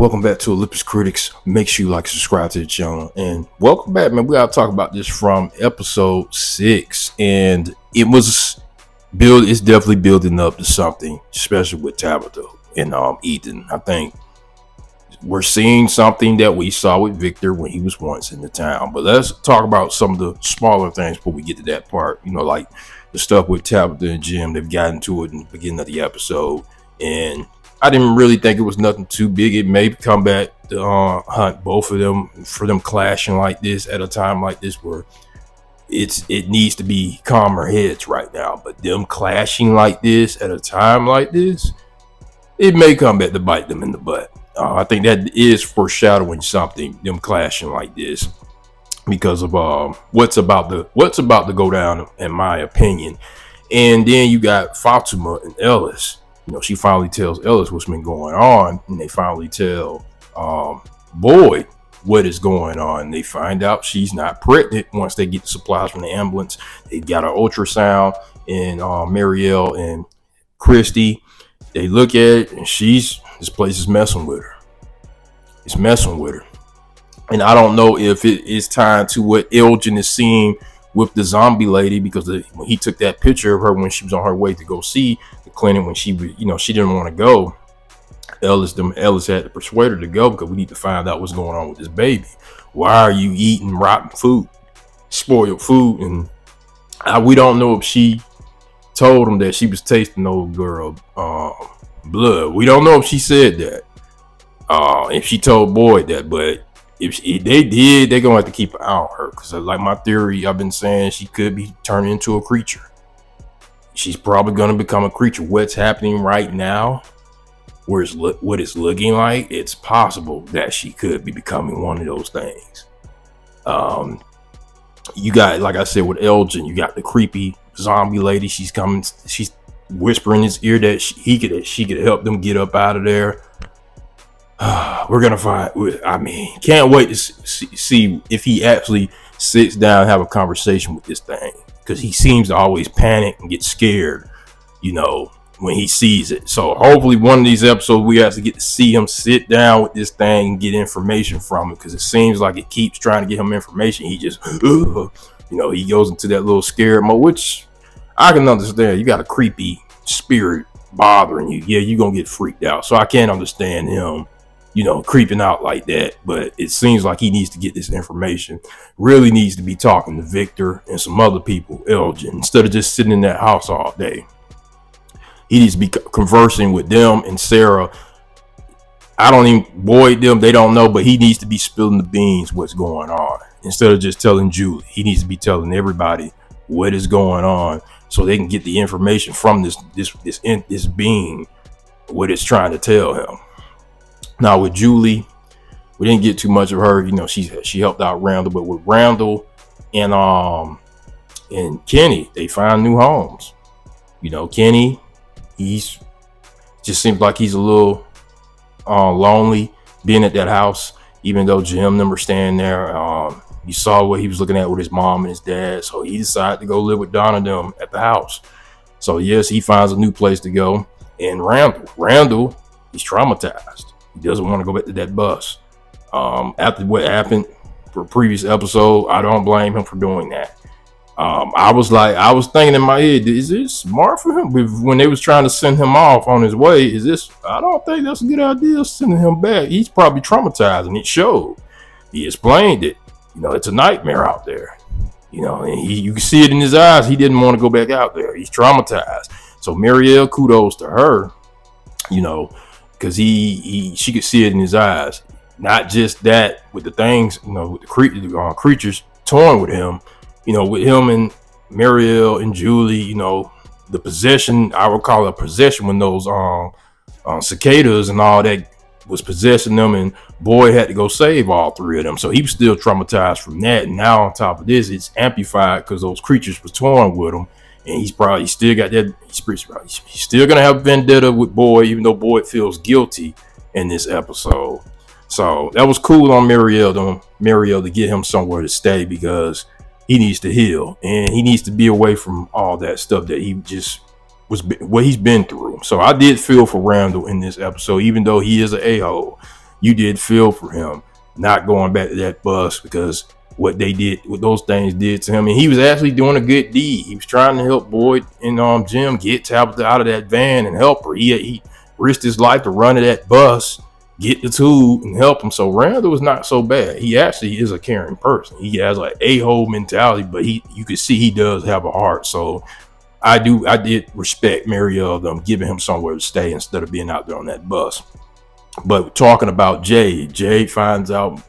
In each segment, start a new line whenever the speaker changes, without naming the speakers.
Welcome back to Olympus Critics. Make sure you like and subscribe to the channel. And welcome back, man. We gotta talk about this from episode 6. And it's definitely building up to something, especially with Tabitha and Ethan. I think we're seeing something that we saw with Victor when he was once in the town. But let's talk about some of the smaller things before we get to that part. Like the stuff with Tabitha and Jim. They've gotten to it in the beginning of the episode. And I didn't really think it was nothing too big. It may come back to hunt both of them for them clashing like this at a time like this where it needs to be calmer heads right now. But them clashing like this at a time like this, it may come back to bite them in the butt. I think that is foreshadowing something, them clashing like this, because of what's about to go down, in my opinion. And then you got Fatima and Ellis. She finally tells Ellis what's been going on, and they finally tell Boyd what is going on. They find out she's not pregnant once they get the supplies from the ambulance. They got an ultrasound, and Marielle and Christy, they look at it, and this place is messing with her. It's messing with her. And I don't know if it is tied to what Elgin is seeing with the zombie lady, because when he took that picture of her when she was on her way to go see the clinic, when she didn't want to go, Ellis had to persuade her to go, because we need to find out what's going on with this baby. Why are you eating rotten food, spoiled food? And we don't know if she told him that she was tasting old girl blood. We don't know if she said that, if she told Boyd that, but if they did, they're gonna have to keep an eye on her, because like my theory, I've been saying, she could be turning into a creature. She's probably gonna become a creature. What's happening right now, what it's looking like, it's possible that she could be becoming one of those things. You got, like I said, with Elgin, you got the creepy zombie lady. She's coming. She's whispering in his ear that she could help them get up out of there. We're gonna find. Can't wait to see if he actually sits down and have a conversation with this thing, because he seems to always panic and get scared, when he sees it. So hopefully one of these episodes we actually get to see him sit down with this thing and get information from it, because it seems like it keeps trying to get him information. He just, he goes into that little scared mode, which I can understand. You got a creepy spirit bothering you. Yeah, you're gonna get freaked out. So I can't understand him creeping out like that. But it seems like he needs to get this information, really needs to be talking to Victor and some other people, Elgin, instead of just sitting in that house all day. He needs to be conversing with them and Sarah. Boyd, them, they don't know, but he needs to be spilling the beans, what's going on, instead of just telling Julie. He needs to be telling everybody what is going on, so they can get the information from this being, what it's trying to tell him. Now with Julie, we didn't get too much of her. She helped out Randall, but with Randall and Kenny, they found new homes. Kenny, he's just seems like he's a little lonely being at that house, even though Jim and them were staying there. You saw what he was looking at with his mom and his dad, so he decided to go live with Donna and them at the house. So yes, he finds a new place to go. And Randall, he's traumatized. He doesn't want to go back to that bus. After what happened for a previous episode, I don't blame him for doing that. I was thinking in my head, is this smart for him? When they was trying to send him off on his way, I don't think that's a good idea, sending him back. He's probably traumatized, and it showed. He explained it. It's a nightmare out there. And you can see it in his eyes. He didn't want to go back out there. He's traumatized. So Marielle, kudos to her, because she could see it in his eyes. Not just that, with the things, with the creatures toying with him, with him and Marielle and Julie, the possession, I would call it a possession, when those cicadas and all that was possessing them, and Boyd had to go save all three of them. So he was still traumatized from that. And now on top of this, it's amplified because those creatures was toying with him. And he's still got that. He's still gonna have vendetta with Boyd, even though Boyd feels guilty in this episode. So that was cool on Marielle to get him somewhere to stay, because he needs to heal and he needs to be away from all that stuff that he just what he's been through. So I did feel for Randall in this episode, even though he is an a-hole. you did feel for him not going back to that bus, because what those things did to him. And he was actually doing a good deed. He was trying to help Boyd and Jim get Tabitha out of that van and help her. He risked his life to run to that bus, get the tool, and help him. So Randall was not so bad. He actually is a caring person. He has like a-hole mentality, but you can see he does have a heart. So I did respect Mariel them giving him somewhere to stay instead of being out there on that bus. But talking about Jade finds out,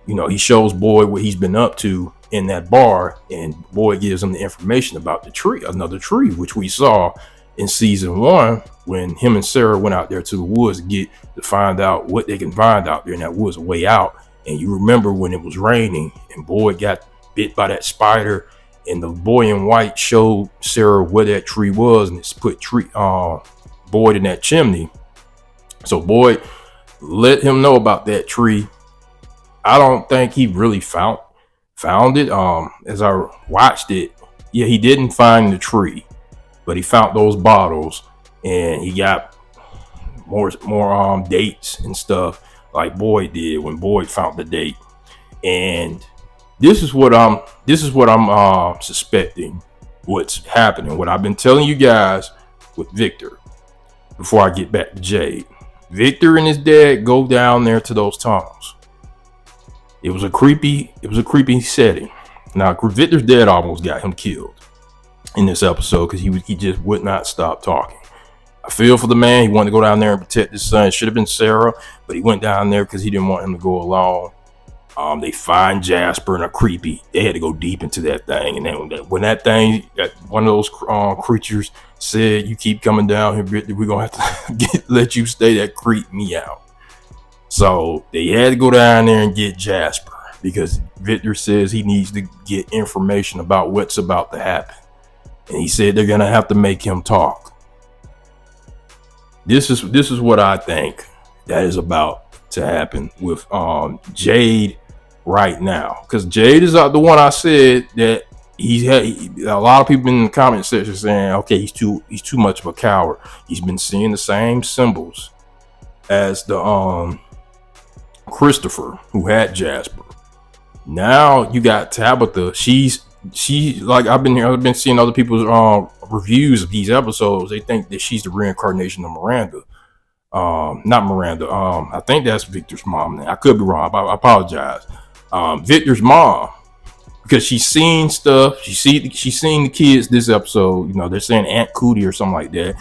he shows Boyd what he's been up to in that bar, and Boyd gives him the information about the tree, another tree, which we saw in season 1 when him and Sarah went out there to the woods to find out what they can find out there in that woods, a way out. And you remember when it was raining and Boyd got bit by that spider, and the boy in white showed Sarah where that tree was, and it's put Boyd in that chimney. So Boyd let him know about that tree. I don't think he really found it. As I watched it, yeah, he didn't find the tree, but he found those bottles, and he got more dates and stuff like Boyd did when Boyd found the date. And this is what I'm suspecting what's happening. What I've been telling you guys with Victor before I get back to Jade. Victor and his dad go down there to those tunnels. It was a creepy setting. Now, Victor's dad almost got him killed in this episode because he just would not stop talking. I feel for the man. He wanted to go down there and protect his son. It should have been Sarah, but he went down there because he didn't want him to go alone. They find Jasper and they had to go deep into that thing. And then when that thing, one of those creatures said, "You keep coming down here, Victor, we're going to have to let you stay," that creeped me out. So they had to go down there and get Jasper because Victor says he needs to get information about what's about to happen. And he said they're going to have to make him talk. This is what I think that is about to happen with Jade right now, because Jade is the one I said that a lot of people in the comment section saying, okay, he's too much of a coward. He's been seeing the same symbols as the Christopher who had Jasper. Now you got Tabitha. She like I've been seeing other people's reviews of these episodes. They think that she's the reincarnation of Miranda. Not Miranda. I think that's Victor's mom. I could be wrong. I apologize. Victor's mom, because she's seen stuff. She's seen the kids this episode. They're saying Aunt Cootie or something like that.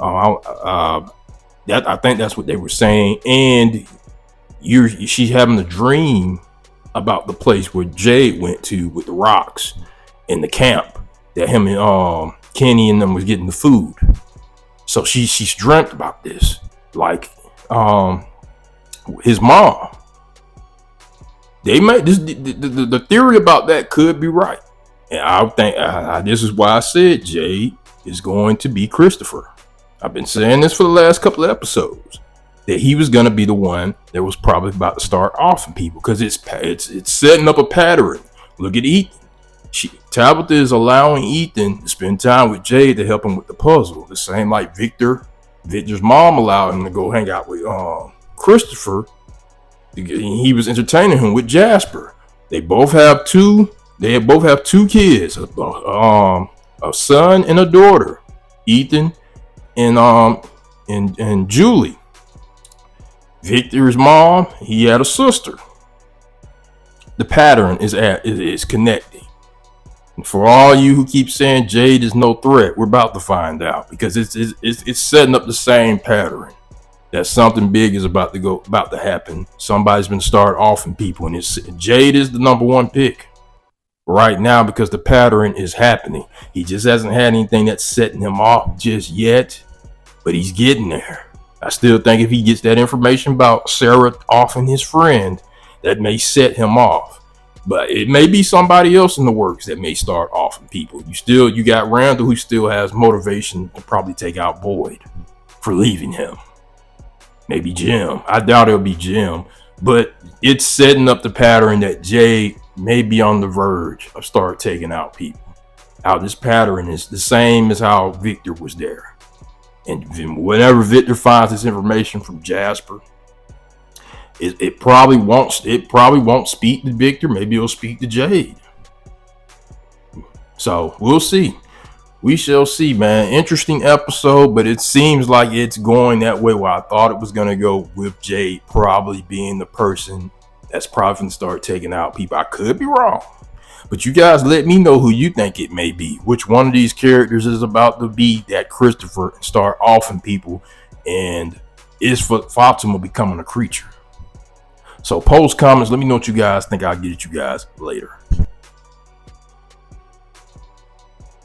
I think that's what they were saying. And she's having a dream about the place where Jade went to with the rocks in the camp that him and Kenny and them was getting the food. So she's dreamt about this, like his mom. They might the theory about that could be right, and I think this is why I said Jade is going to be Christopher. I've been saying this for the last couple of episodes, that he was going to be the one that was probably about to start offing people, because it's setting up a pattern. Look at Ethan. Tabitha is allowing Ethan to spend time with Jade to help him with the puzzle. The same like Victor's mom allowed him to go hang out with Christopher. He was entertaining him with Jasper. They both have two kids, a son and a daughter, Ethan and Julie. Victor's mom, he had a sister. The pattern is connecting. And for all you who keep saying Jade is no threat, we're about to find out, because it's setting up the same pattern. That something big is about to happen. Somebody's been start offing people, and Jade is the number one pick right now because the pattern is happening. He just hasn't had anything that's setting him off just yet, but he's getting there. I still think if he gets that information about Sarah offing his friend, that may set him off. But it may be somebody else in the works that may start offing people. You got Randall, who still has motivation to probably take out Boyd for leaving him. Maybe Jim. I doubt it'll be Jim, but it's setting up the pattern that Jay may be on the verge of start taking out people. How this pattern is the same as how Victor was there. And whenever Victor finds this information from Jasper, It probably won't. It probably won't speak to Victor. Maybe it'll speak to Jade. So we'll see. We shall see, man. Interesting episode, but it seems like it's going that way where I thought it was going to go, with Jade probably being the person that's probably going to start taking out people. I could be wrong, but you guys let me know who you think it may be. Which one of these characters is about to be that Christopher and start offing people, and is Fatima becoming a creature? So post comments. Let me know what you guys think. I'll get at you guys later.